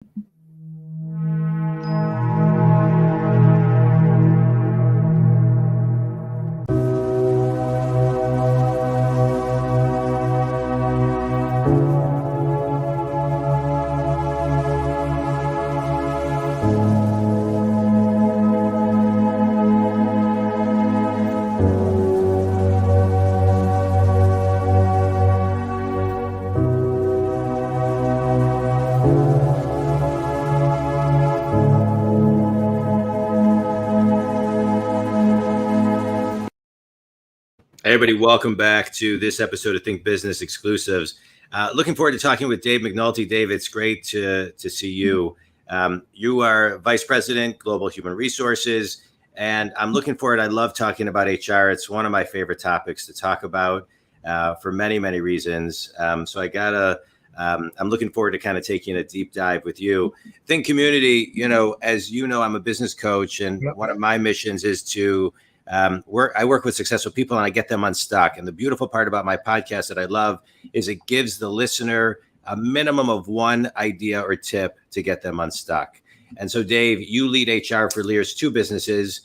Hey everybody, welcome back to this episode of Think Business Exclusives. Looking forward to talking with Dave McNulty. Dave, it's great to see you. You are Vice President, Global Human Resources, and I'm looking forward. I love talking about HR. It's one of my favorite topics to talk about for many, many reasons. I'm looking forward to kind of taking a deep dive with you. Think Community, as you know, I'm a business coach, and one of my missions is to I work with successful people and I get them unstuck. And the beautiful part about my podcast that I love is it gives the listener a minimum of one idea or tip to get them unstuck. And so, Dave, you lead HR for Lear's two businesses,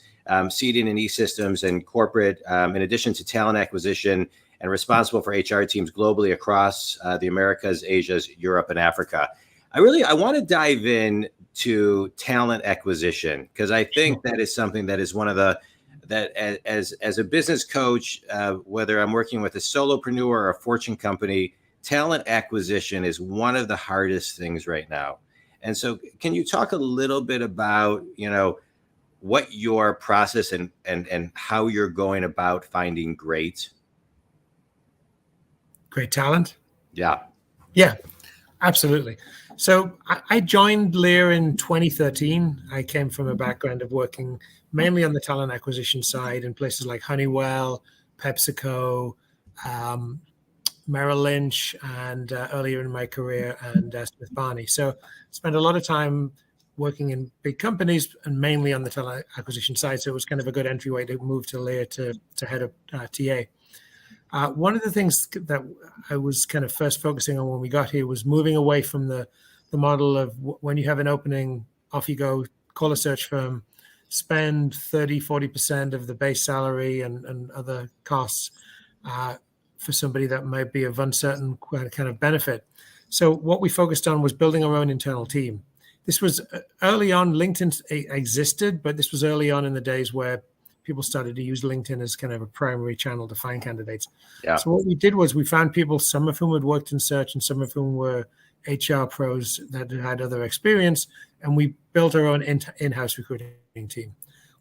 Seeding and E-Systems and Corporate, in addition to talent acquisition, and responsible for HR teams globally across the Americas, Asia, Europe, and Africa. I want to dive in to talent acquisition because I think that is something that is one of the that as a business coach, whether I'm working with a solopreneur or a Fortune company, talent acquisition is one of the hardest things right now. And so can you talk a little bit about, what your process and how you're going about finding great talent? Yeah, absolutely. So I joined Lear in 2013. I came from a background of working mainly on the talent acquisition side in places like Honeywell, PepsiCo, Merrill Lynch, and earlier in my career, and Smith Barney. So I spent a lot of time working in big companies and mainly on the talent acquisition side. So it was kind of a good entryway to move to Lear to head up TA. One of the things that I was kind of first focusing on when we got here was moving away from the model of when you have an opening, off you go, call a search firm, spend 30-40% of the base salary and other costs for somebody that might be of uncertain kind of benefit. So what we focused on was building our own internal team. This was early on. LinkedIn existed, but this was early on in the days where people started to use LinkedIn as kind of a primary channel to find candidates. Yeah. So what we did was we found people, some of whom had worked in search and some of whom were HR pros that had other experience, and we built our own in-house recruiting team.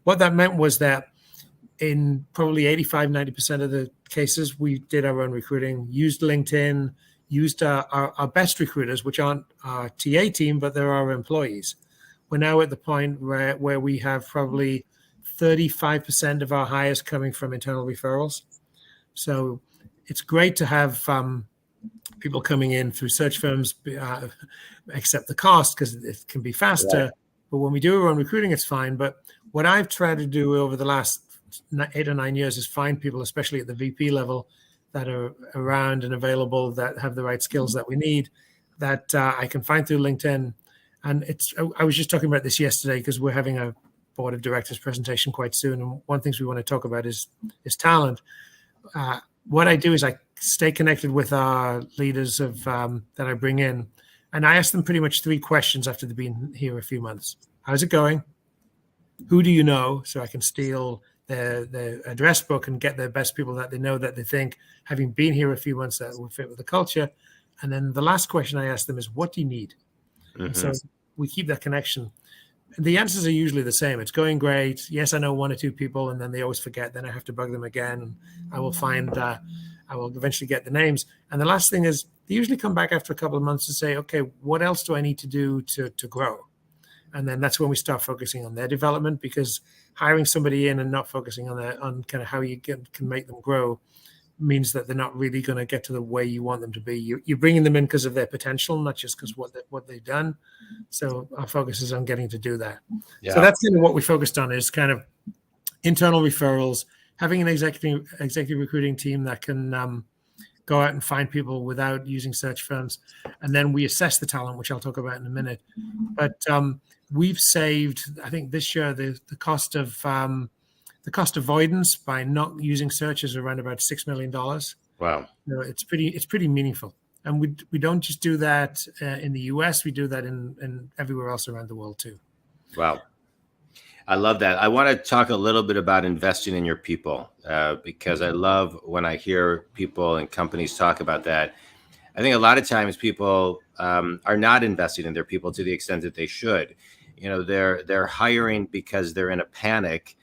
What that meant was that in probably 85-90% of the cases, we did our own recruiting, used LinkedIn, used our best recruiters, which aren't our TA team, but they're our employees. We're now at the point where we have probably 35% of our hires coming from internal referrals. So it's great to have people coming in through search firms, accept the cost because it can be faster. Right. But when we do our own recruiting, it's fine. But what I've tried to do over the last 8 or 9 years is find people, especially at the VP level, that are around and available, that have the right skills that we need, that I can find through LinkedIn. And I was just talking about this yesterday because we're having a board of directors presentation quite soon. And one of the things we want to talk about is talent. What I do is I stay connected with our leaders of that I bring in. And I ask them pretty much 3 questions after they've been here a few months. How's it going? Who do you know? So I can steal their address book and get the best people that they know that they think, having been here a few months, that will fit with the culture. And then the last question I ask them is, what do you need? Mm-hmm. So we keep that connection. The answers are usually the same. It's going great. Yes, I know 1 or 2 people, and then they always forget. Then I have to bug them again, and I will eventually get the names. And the last thing is they usually come back after a couple of months to say, okay, what else do I need to do to grow? And then that's when we start focusing on their development, because hiring somebody in and not focusing on kind of how you can make them grow means that they're not really going to get to the way you want them to be. You're bringing them in because of their potential, not just because what they've done. So our focus is on getting to do that. Yeah. So that's kind of what we focused on, is kind of internal referrals, having an executive recruiting team that can go out and find people without using search firms. And then we assess the talent, which I'll talk about in a minute. But we've saved, I think this year, the cost avoidance by not using search is around about $6 million. Wow. So it's pretty meaningful. And we don't just do that in the US, we do that in everywhere else around the world too. Wow. I love that. I want to talk a little bit about investing in your people because I love when I hear people and companies talk about that. I think a lot of times people are not investing in their people to the extent that they should. You know, they're hiring because they're in a panic.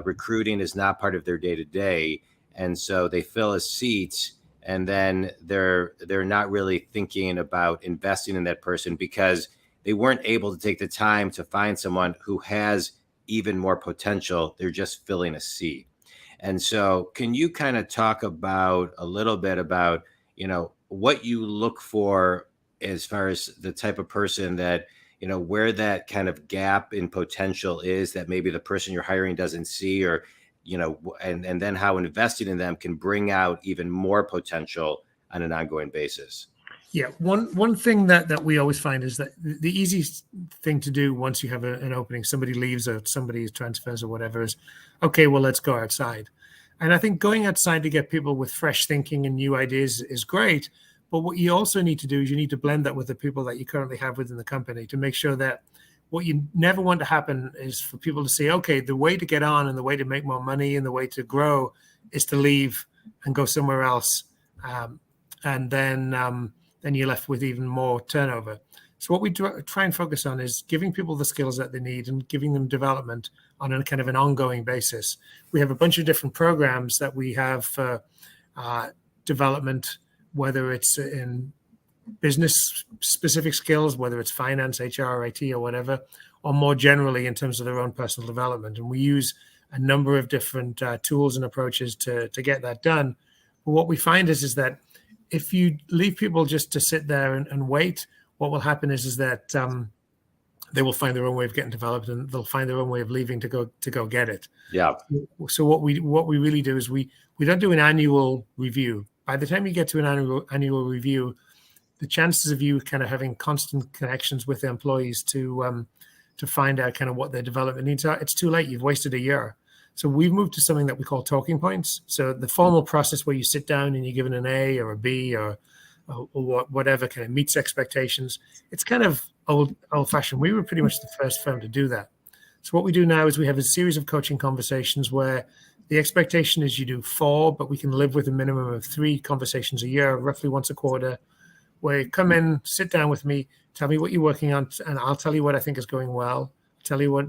Recruiting is not part of their day to day, and so they fill a seat, and then they're not really thinking about investing in that person because they weren't able to take the time to find someone who has even more potential. They're just filling a seat. And so can you kind of talk about a little bit about, you know, what you look for as far as the type of person that, you know, where that kind of gap in potential is that maybe the person you're hiring doesn't see, or, you know, and then how investing in them can bring out even more potential on an ongoing basis? Yeah, one thing that we always find is that the easiest thing to do once you have an opening, somebody leaves or somebody transfers or whatever, is, okay, well, let's go outside. And I think going outside to get people with fresh thinking and new ideas is great. But what you also need to do is you need to blend that with the people that you currently have within the company to make sure that what you never want to happen is for people to say, okay, the way to get on and the way to make more money and the way to grow is to leave and go somewhere else. And then you're left with even more turnover. So what we try and focus on is giving people the skills that they need and giving them development on a kind of an ongoing basis. We have a bunch of different programs that we have for development, whether it's in business specific skills, whether it's finance, HR, IT, or whatever, or more generally in terms of their own personal development. And we use a number of different tools and approaches to get that done. But what we find is that if you leave people just to sit there and wait, what will happen is that they will find their own way of getting developed, and they'll find their own way of leaving to go get it. Yeah. So what we really do is we don't do an annual review. By the time you get to an annual review, the chances of you kind of having constant connections with the employees to find out kind of what their development needs are, it's too late. You've wasted a year. So we've moved to something that we call talking points. So the formal process where you sit down and you're given an A or a B or whatever kind of meets expectations, it's kind of old-fashioned. We were pretty much the first firm to do that. So what we do now is we have a series of coaching conversations where the expectation is you do 4, but we can live with a minimum of 3 conversations a year, roughly once a quarter, where you come in, sit down with me, tell me what you're working on, and I'll tell you what I think is going well, tell you what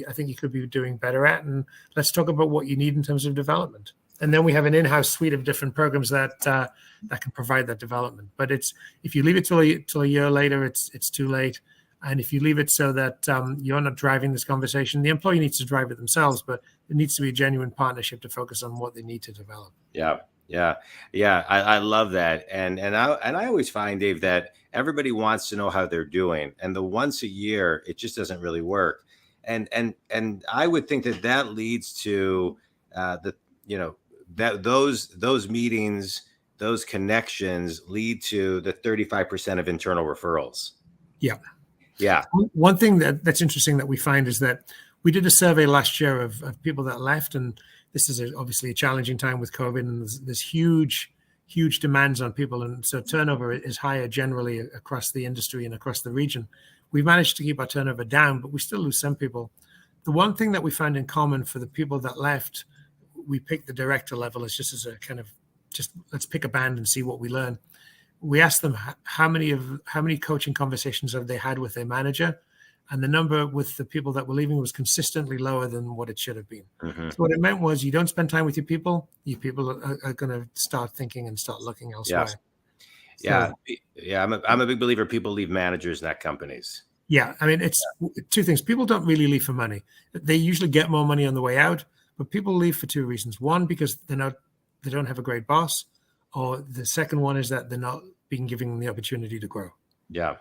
I think you could be doing better at, and let's talk about what you need in terms of development. And then we have an in-house suite of different programs that can provide that development. But if you leave it till a year later, it's too late. And if you leave it so that you're not driving this conversation, the employee needs to drive it themselves, but it needs to be a genuine partnership to focus on what they need to develop. Yeah. I love that. And I always find, Dave, that everybody wants to know how they're doing, and the once a year, it just doesn't really work. And I would think that leads to those meetings, those connections lead to the 35% of internal referrals. Yeah. One thing that's interesting that we find is that we did a survey last year of people that left, and this is obviously a challenging time with COVID, and there's huge demands on people, and so turnover is higher generally across the industry and across the region. We've managed to keep our turnover down, but we still lose some people. The one thing that we found in common for the people that left, we picked the director level as just a kind of let's pick a band and see what we learn. We asked them how many coaching conversations have they had with their manager, and the number with the people that were leaving was consistently lower than what it should have been. Mm-hmm. So what it meant was you don't spend time with your people are going to start thinking and start looking elsewhere. Yeah. I'm a big believer people leave managers, not companies. Yeah. I mean, it's 2 things. People don't really leave for money. They usually get more money on the way out, but people leave for 2 reasons. One, because they don't have a great boss, or the second one is that they're not being given the opportunity to grow. Yeah,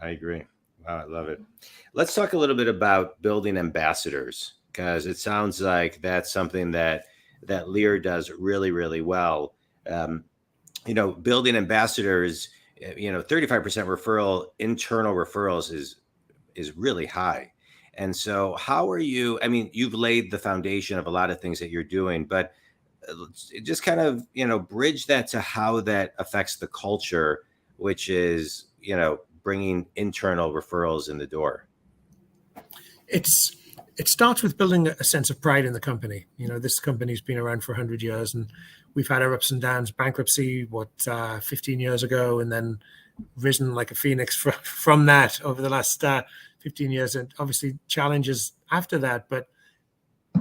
I agree. Wow, I love it. Let's talk a little bit about building ambassadors, because it sounds like that's something that Lear does really, really well. building ambassadors, 35% internal referrals is really high. And so how are you, I mean, you've laid the foundation of a lot of things that you're doing, but just kind of, bridge that to how that affects the culture, which is, bringing internal referrals in the door. It starts with building a sense of pride in the company. This company's been around for 100 years, and we've had our ups and downs. Bankruptcy, 15 years ago, and then risen like a phoenix from that over the last 15 years, and obviously challenges after that. But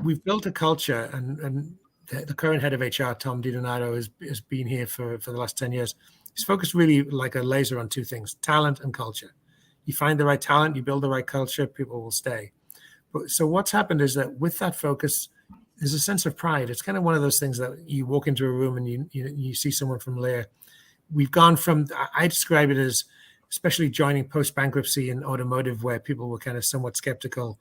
we've built a culture, and the current head of HR, Tom DiDonato, has been here for the last 10 years. He's focused really like a laser on two things: talent and culture. You find the right talent, you build the right culture, people will stay. So what's happened is that with that focus, there's a sense of pride. It's kind of one of those things that you walk into a room and you see someone from Lear. We've gone from, I describe it as, especially joining post-bankruptcy in automotive, where people were kind of somewhat skeptical,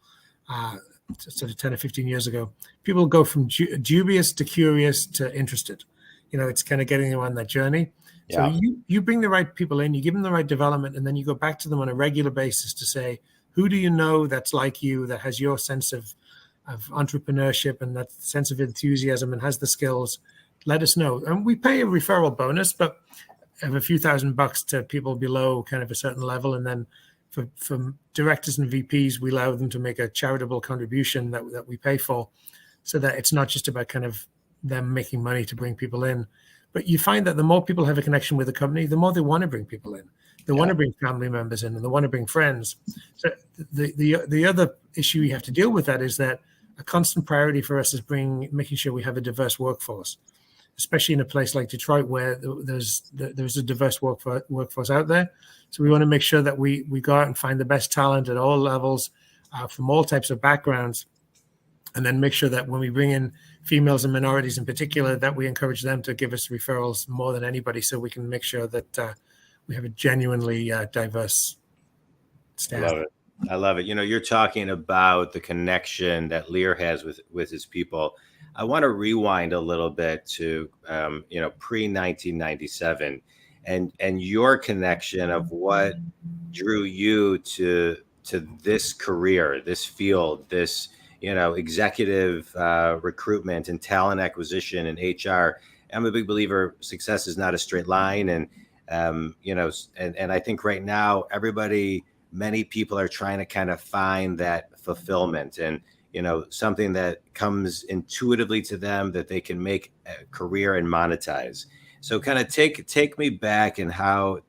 sort of 10 or 15 years ago. People go from dubious to curious to interested. It's kind of getting them on that journey. Yeah. So you bring the right people in, you give them the right development, and then you go back to them on a regular basis to say, who do you know that's like you, that has your sense of entrepreneurship and that sense of enthusiasm and has the skills? Let us know. And we pay a referral bonus, but of a few $1,000 to people below kind of a certain level. And then for directors and VPs, we allow them to make a charitable contribution that we pay for, so that it's not just about kind of them making money to bring people in. But you find that the more people have a connection with the company, the more they want to bring people in. They want to bring family members in, and they want to bring friends. So the other issue you have to deal with that is that a constant priority for us is making sure we have a diverse workforce, especially in a place like Detroit, where there's a diverse workforce out there. So we want to make sure that we go out and find the best talent at all levels, from all types of backgrounds, and then make sure that when we bring in females and minorities in particular, that we encourage them to give us referrals more than anybody, so we can make sure that we have a genuinely diverse staff. I love it. You're talking about the connection that Lear has with his people. I want to rewind a little bit to, pre-1997 and your connection of what drew you to this career, this field, this, executive recruitment and talent acquisition and HR. I'm a big believer success is not a straight line. And, and I think right now, many people are trying to kind of find that fulfillment and, something that comes intuitively to them that they can make a career and monetize. So kind of take me back and how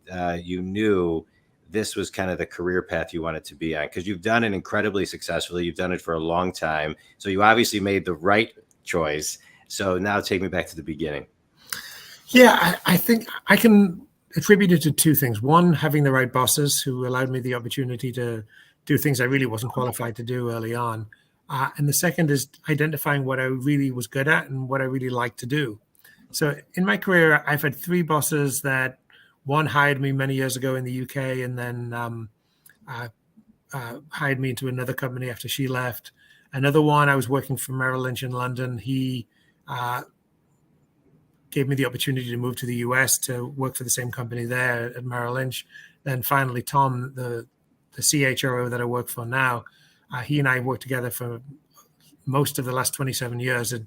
you knew this was kind of the career path you wanted to be on, because you've done it incredibly successfully. You've done it for a long time. So you obviously made the right choice. So now take me back to the beginning. Yeah, I think I can attribute it to two things. One, having the right bosses who allowed me the opportunity to do things I really wasn't qualified to do early on. And the second is identifying what I really was good at and what I really liked to do. So in my career, I've had three bosses that one hired me many years ago in the UK, and then hired me into another company after she left. Another one, I was working for Merrill Lynch in London. He gave me the opportunity to move to the US to work for the same company there at Merrill Lynch. Then finally, Tom, the CHRO that I work for now, he and I worked together for most of the last 27 years at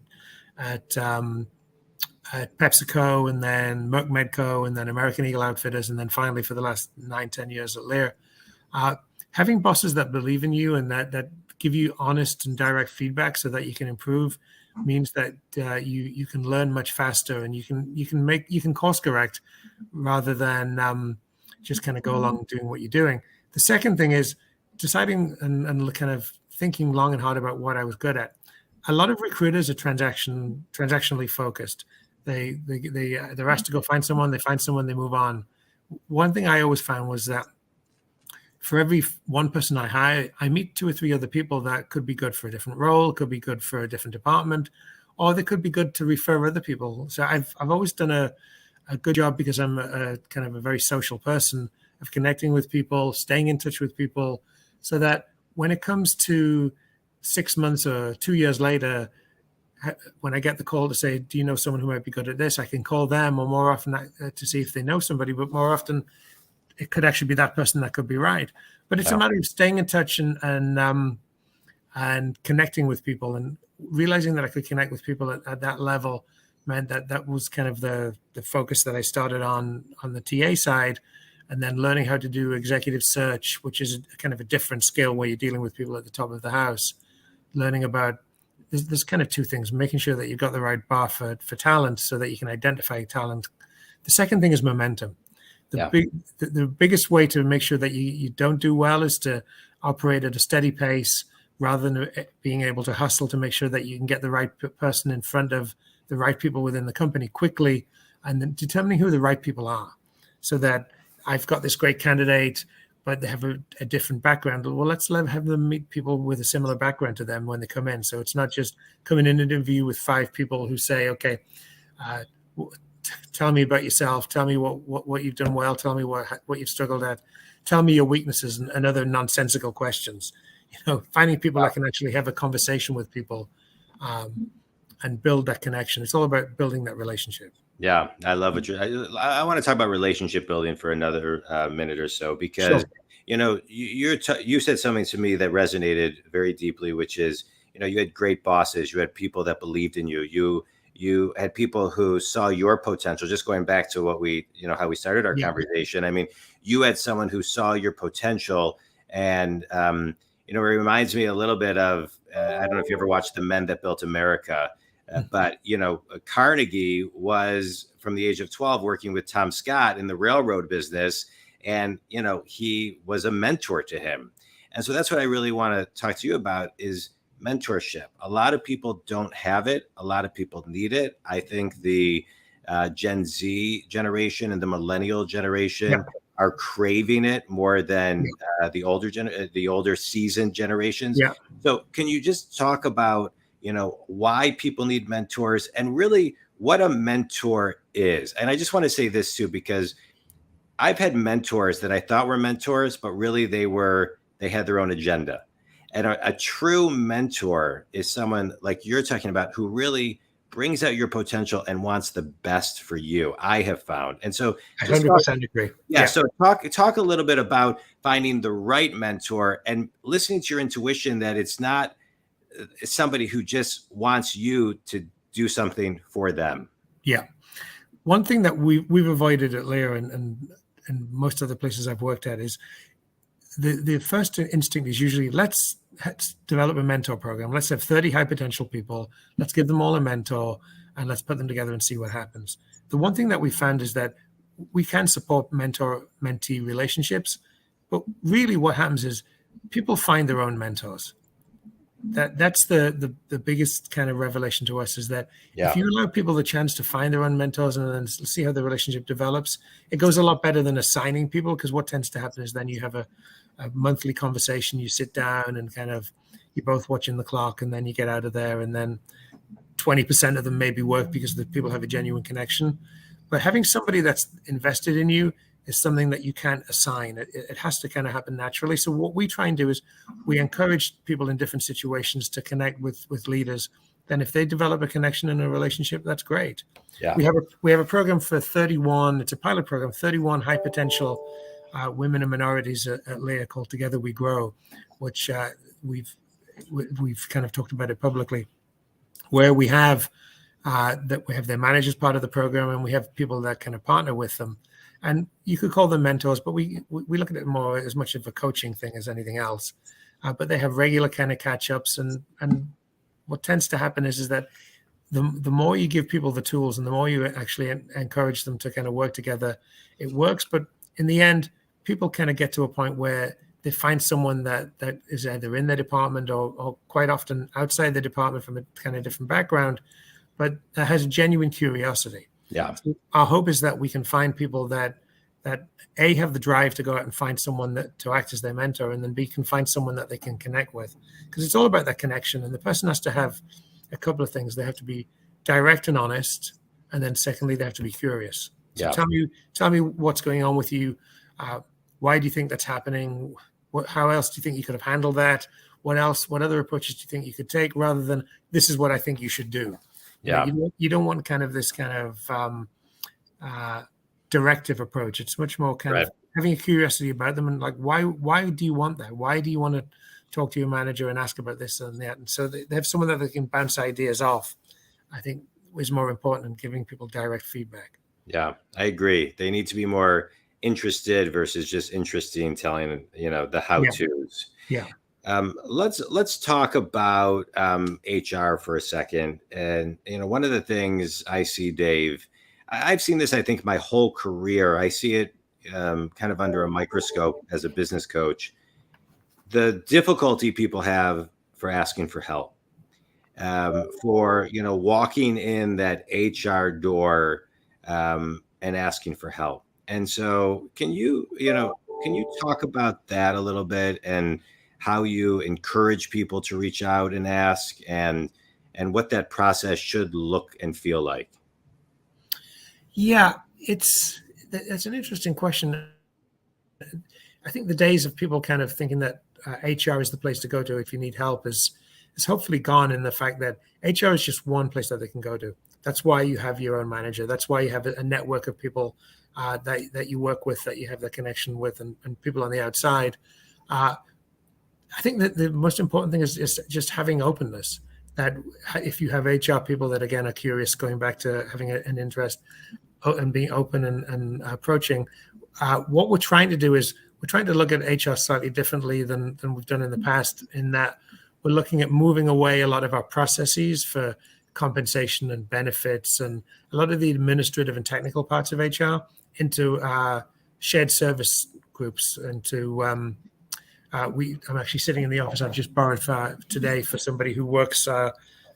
PepsiCo, and then Merck Medco, and then American Eagle Outfitters, and then finally for the last 9-10 years at Lear. Having bosses that believe in you and that give you honest and direct feedback so that you can improve means that you can learn much faster, and you can course correct rather than just kind of go along doing what you're doing. The second thing is deciding and kind of thinking long and hard about what I was good at. A lot of recruiters are transactionally focused. They're asked to go find someone, they find someone, they move on. One thing I always found was that for every one person I hire, I meet 2 or 3 other people that could be good for a different role, could be good for a different department, or they could be good to refer other people. So I've always done a good job, because I'm a kind of a very social person, of connecting with people, staying in touch with people, so that when it comes to 6 months or 2 years later, when I get the call to say, do you know someone who might be good at this? I can call them, or more often to see if they know somebody, but more often it could actually be that person that could be right. But it's a matter of staying in touch and connecting with people, and realizing that I could connect with people at that level meant that was kind of the focus that I started on the TA side, and then learning how to do executive search, which is kind of a different skill where you're dealing with people at the top of the house. Learning about, there's kind of two things: making sure that you've got the right bar for talent so that you can identify talent. The second thing is momentum. The biggest way to make sure that you don't do well is to operate at a steady pace, rather than being able to hustle to make sure that you can get the right person in front of the right people within the company quickly, and then determining who the right people are, so that I've got this great candidate, but they have a different background. Well, let's have them meet people with a similar background to them when they come in. So it's not just coming in an interview with 5 people who say, okay, tell me about yourself. Tell me what you've done well. Tell me what you've struggled at. Tell me your weaknesses and other nonsensical questions. Finding people that can actually have a conversation with people and build that connection. It's all about building that relationship. Yeah, I love what I want to talk about relationship building for another minute or so, because you said something to me that resonated very deeply, which is, you had great bosses, you had people that believed in you, you had people who saw your potential. Just going back to what how we started our conversation. I mean, you had someone who saw your potential, and it reminds me a little bit of I don't know if you ever watched The Men That Built America. But, Carnegie was from the age of 12 working with Tom Scott in the railroad business. And, he was a mentor to him. And so that's what I really want to talk to you about is mentorship. A lot of people don't have it. A lot of people need it. I think the Gen Z generation and the millennial generation are craving it more than the older seasoned generations. Yeah. So can you just talk about why people need mentors and really what a mentor is? And I just want to say this too, because I've had mentors that I thought were mentors, but really they had their own agenda. And a true mentor is someone like you're talking about who really brings out your potential and wants the best for you, I have found. And so I 100% agree. Yeah. So talk a little bit about finding the right mentor and listening to your intuition that it's not somebody who just wants you to do something for them. Yeah. One thing that we've avoided at Lear and most other places I've worked at is the first instinct is usually let's develop a mentor program. Let's have 30 high potential people. Let's give them all a mentor and let's put them together and see what happens. The one thing that we found is that we can support mentor-mentee relationships, but really what happens is people find their own mentors. That's the biggest kind of revelation to us is that if you allow people the chance to find their own mentors and then see how the relationship develops, it goes a lot better than assigning people, because what tends to happen is then you have a monthly conversation, you sit down and kind of you're both watching the clock, and then you get out of there, and then 20% of them maybe work because the people have a genuine connection. But having somebody that's invested in you is something that you can't assign. It has to kind of happen naturally. So what we try and do is we encourage people in different situations to connect with leaders. Then if they develop a connection in a relationship, that's great. Yeah. We have a program for 31, it's a pilot program, 31 high potential women and minorities at Lear called Together We Grow, which we've kind of talked about it publicly, where we have their managers part of the program, and we have people that kind of partner with them. And you could call them mentors, but we look at it more as much of a coaching thing as anything else. But they have regular kind of catch-ups, and what tends to happen is that the more you give people the tools and the more you actually encourage them to kind of work together, it works. But in the end, people kind of get to a point where they find someone that is either in their department or quite often outside the department from a kind of different background, but that has a genuine curiosity. Yeah. So our hope is that we can find people that A, have the drive to go out and find someone to act as their mentor, and then B, can find someone that they can connect with, because it's all about that connection. And the person has to have a couple of things. They have to be direct and honest, and then secondly, they have to be curious. So tell me what's going on with you. Why do you think that's happening? How else do you think you could have handled that? what else, what other approaches do you think you could take, rather than this is what I think you should do. You don't want kind of this kind of directive approach. It's much more kind of having a curiosity about them, and like, why do you want that? Why do you want to talk to your manager and ask about this and that? And so they have someone that they can bounce ideas off, I think, is more important than giving people direct feedback. Yeah, I agree. They need to be more interested versus just interesting, telling, the how-tos. Yeah. Let's talk about HR for a second. And, one of the things I see, Dave, I've seen this, I think, my whole career. I see it kind of under a microscope as a business coach. The difficulty people have for asking for help, for, walking in that HR door and asking for help. And so can you talk about that a little bit, and how you encourage people to reach out and ask, and what that process should look and feel like? Yeah, that's an interesting question. I think the days of people kind of thinking that HR is the place to go to if you need help is hopefully gone, in the fact that HR is just one place that they can go to. That's why you have your own manager. That's why you have a network of people that you work with, that you have the connection with, and people on the outside. I think that the most important thing is just having openness. That if you have HR people that, again, are curious, going back to having an interest and being open and approaching, what we're trying to do is we're trying to look at HR slightly differently than we've done in the past, in that we're looking at moving away a lot of our processes for compensation and benefits and a lot of the administrative and technical parts of HR into shared service groups. Into I'm actually sitting in the office I've just borrowed today for somebody who works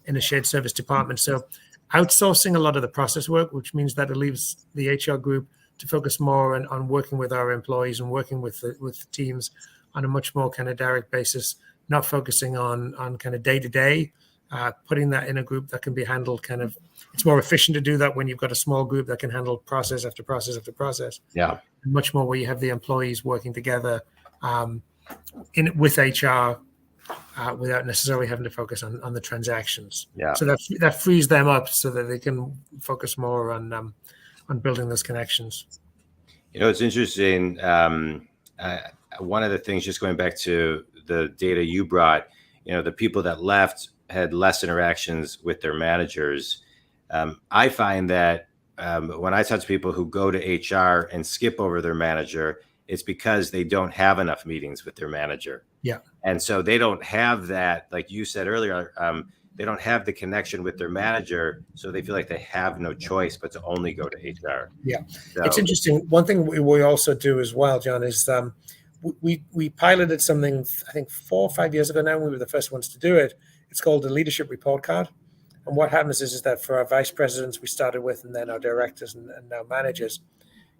in a shared service department. So outsourcing a lot of the process work, which means that it leaves the HR group to focus more on working with our employees and working with the teams on a much more kind of direct basis, not focusing on kind of day-to-day, putting that in a group that can be handled kind of, it's more efficient to do that when you've got a small group that can handle process after process after process. Yeah. And much more where you have the employees working together with HR without necessarily having to focus on the transactions. Yeah. So that frees them up so that they can focus more on building those connections. It's interesting. One of the things, just going back to the data you brought, the people that left had less interactions with their managers. I find that when I talk to people who go to HR and skip over their manager, it's because they don't have enough meetings with their manager. Yeah. And so they don't have that, like you said earlier, they don't have the connection with their manager. So they feel like they have no choice but to only go to HR. Yeah. So, it's interesting. One thing we also do as well, John, is we piloted something, I think 4 or 5 years ago now. We were the first ones to do it. It's called the leadership report card. And what happens is that for our vice presidents we started with, and then our directors and now managers,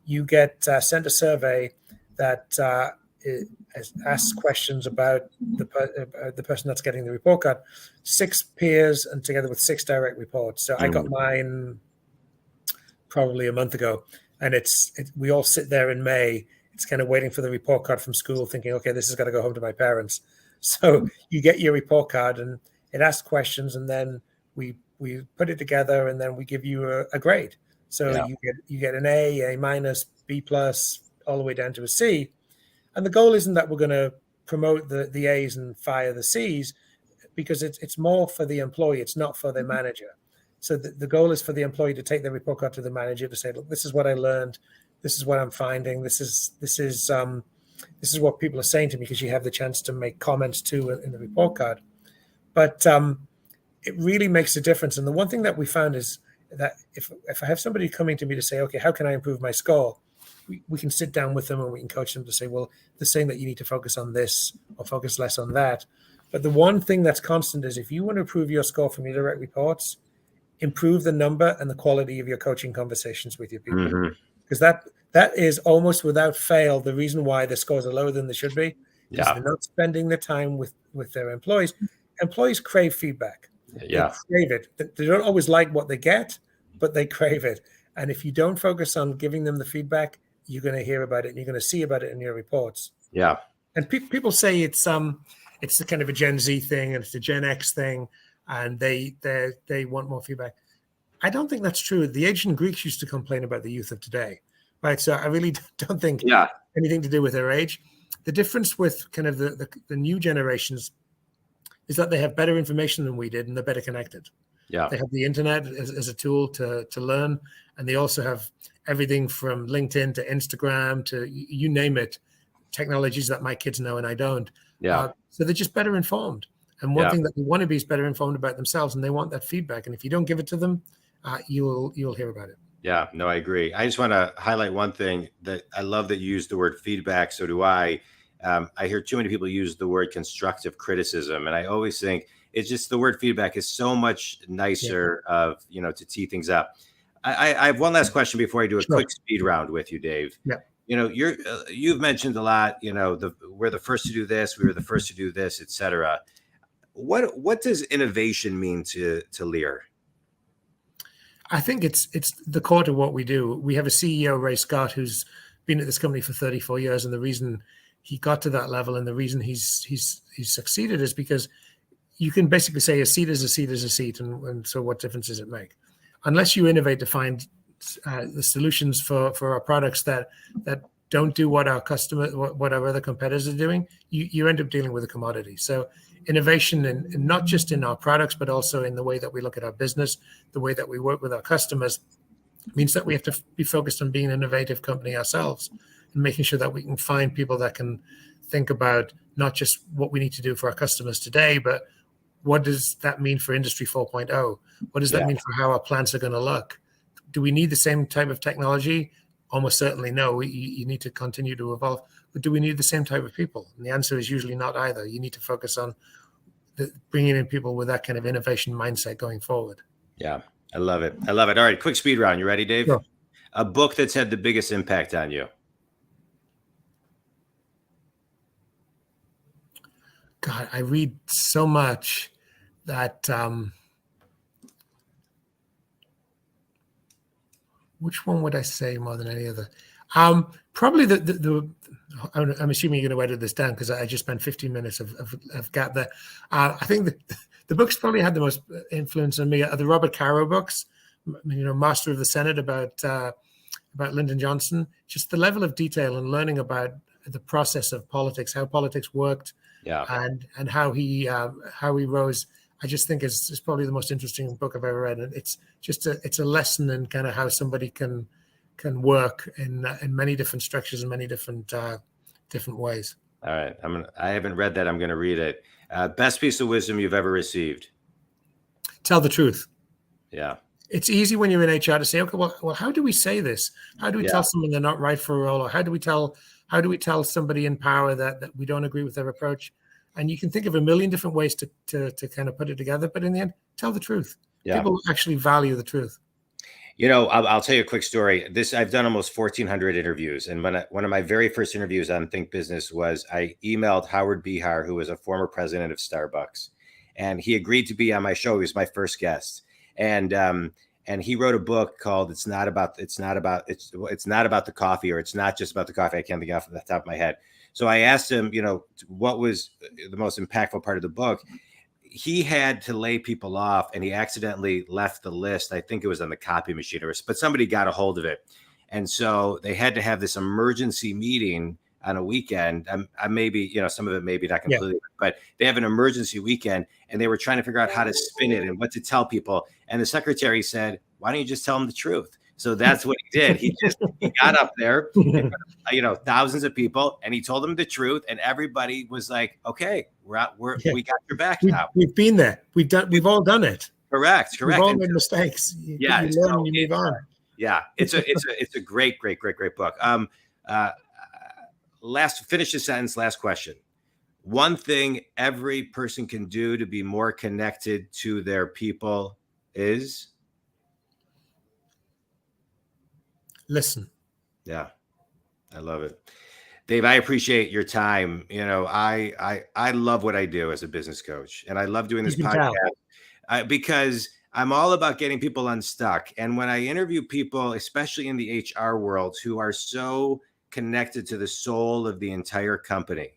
you get sent a survey that asks questions about the person that's getting the report card, 6 peers and together with 6 direct reports. So I got mine probably a month ago, and we all sit there in May. It's kind of waiting for the report card from school, thinking, okay, this has got to go home to my parents. So you get your report card and it asks questions, and then we put it together, and then we give you a grade. So you get an A minus, B plus, all the way down to a C. And the goal isn't that we're going to promote the A's and fire the C's, because it's more for the employee. It's not for the manager. So the goal is for the employee to take the report card to the manager to say, look, this is what I learned. This is what I'm finding. This is what people are saying to me, because you have the chance to make comments too in the report card. But it really makes a difference. And the one thing that we found is that if I have somebody coming to me to say, okay, how can I improve my score? We can sit down with them and we can coach them to say, well, they're saying that you need to focus on this or focus less on that. But the one thing that's constant is, if you want to improve your score from your direct reports, improve the number and the quality of your coaching conversations with your people. Because that is almost without fail the reason why the scores are lower than they should be. Because they're not spending the time with their employees. Employees crave feedback. Yeah. They crave it. They don't always like what they get, but they crave it. And if you don't focus on giving them the feedback, you're going to hear about it and you're going to see about it in your reports. Yeah. And people say it's it's the kind of a Gen Z thing and it's a Gen X thing, and they want more feedback. I don't think that's true. The ancient Greeks used to complain about the youth of today, right? So I really don't think anything to do with their age. The difference with kind of the new generations is that they have better information than we did, and they're better connected. Yeah. They have the internet as a tool to learn, and they also have everything from LinkedIn to Instagram to you name it, technologies that my kids know and I don't. Yeah. So they're just better informed. And one thing that they want to be is better informed about themselves, and they want that feedback. And if you don't give it to them, you'll hear about it. Yeah, no, I agree. I just want to highlight one thing that I love that you use the word feedback. So do I. I hear too many people use the word constructive criticism, and I always think it's just the word feedback is so much nicer to tee things up. I have one last question before I do a quick speed round with you, Dave. Yeah. You've mentioned a lot, we're the first to do this, we were the first to do this, et cetera. What does innovation mean to Lear? I think it's the core to what we do. We have a CEO, Ray Scott, who's been at this company for 34 years, and the reason he got to that level and the reason he's succeeded is because you can basically say a seat is a seat is a seat, and so what difference does it make? Unless you innovate to find the solutions for our products that don't do what our other competitors are doing, you end up dealing with a commodity. So innovation, and not just in our products, but also in the way that we look at our business, the way that we work with our customers, means that we have to be focused on being an innovative company ourselves and making sure that we can find people that can think about not just what we need to do for our customers today, but what does that mean for Industry 4.0? What does that mean for how our plants are going to look? Do we need the same type of technology? Almost certainly no. You need to continue to evolve. But do we need the same type of people? And the answer is usually not either. You need to focus on bringing in people with that kind of innovation mindset going forward. Yeah, I love it. I love it. All right, quick speed round. You ready, Dave? Sure. A book that's had the biggest impact on you? God, I read so much that which one would I say more than any other? Probably I'm assuming you're going to edit this down because I just spent 15 minutes of gap there. I think the books probably had the most influence on me are the Robert Caro books, Master of the Senate about Lyndon Johnson. Just the level of detail and learning about the process of politics, how politics worked, and how he rose. I just think it's probably the most interesting book I've ever read, and it's a lesson in kind of how somebody can work in many different structures and many different ways. All right, I haven't read that. I'm going to read it. Best piece of wisdom you've ever received? Tell the truth. Yeah. It's easy when you're in HR to say, okay, well, how do we say this? How do we tell someone they're not right for a role? Or how do we tell somebody in power that we don't agree with their approach? And you can think of a million different ways to kind of put it together, but in the end, tell the truth. Yeah. People actually value the truth. I'll tell you a quick story. I've done almost 1,400 interviews. And one of my very first interviews on Think Business was I emailed Howard Behar, who was a former president of Starbucks. And he agreed to be on my show. He was my first guest. And he wrote a book called It's Not About the Coffee, or It's Not Just About the Coffee. I can't think off the top of my head. So I asked him, what was the most impactful part of the book? He had to lay people off, and he accidentally left the list. I think it was on the copy machine, but somebody got a hold of it. And so they had to have this emergency meeting on a weekend. I maybe, some of it maybe not completely, but they have an emergency weekend, and they were trying to figure out how to spin it and what to tell people. And the secretary said, why don't you just tell them the truth? So that's what he did. He got up there, thousands of people, and he told them the truth, and everybody was like, "Okay, we got your back now." We've been there. We've all done it. Correct. We've all made mistakes. You learn and you move on. Yeah, it's a great book. Finish the sentence. Last question. One thing every person can do to be more connected to their people is. Listen. Yeah, I love it. Dave, I appreciate your time. I love what I do as a business coach, and I love doing this podcast because I'm all about getting people unstuck. And when I interview people, especially in the HR world, who are so connected to the soul of the entire company,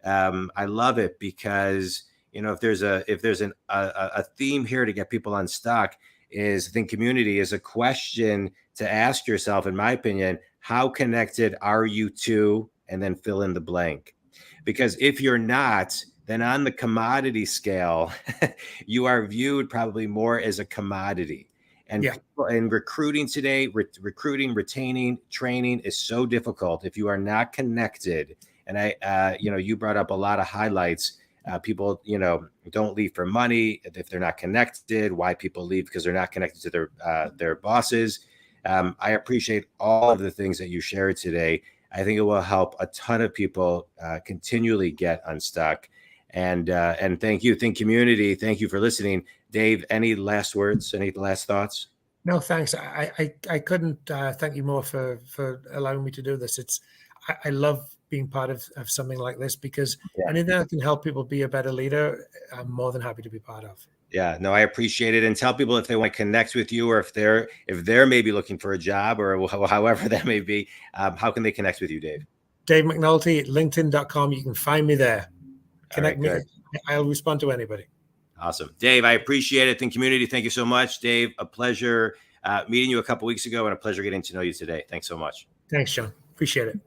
I love it because, if there's a theme here to get people unstuck, is Think Community is a question to ask yourself, in my opinion, how connected are you to, and then fill in the blank. Because if you're not, then on the commodity scale, you are viewed probably more as a commodity. And Yeah. in recruiting today, recruiting, retaining, training is so difficult if you are not connected. And you brought up a lot of highlights. People, don't leave for money if they're not connected. Why people leave because they're not connected to their bosses. I appreciate all of the things that you shared today. I think it will help a ton of people continually get unstuck. And thank you, Think Community. Thank you for listening. Dave, any last words? Any last thoughts? No, thanks. I couldn't thank you more for allowing me to do this. I love being part of something like this, because anything that can help people be a better leader, I'm more than happy to be part of. Yeah, no, I appreciate it. And tell people if they want to connect with you, or if they're maybe looking for a job, or however that may be, how can they connect with you, Dave? Dave McNulty at LinkedIn.com. You can find me there. Connect me. Good. I'll respond to anybody. Awesome. Dave, I appreciate it. Think Community, thank you so much. Dave, a pleasure meeting you a couple weeks ago, and a pleasure getting to know you today. Thanks so much. Thanks, Jon. Appreciate it.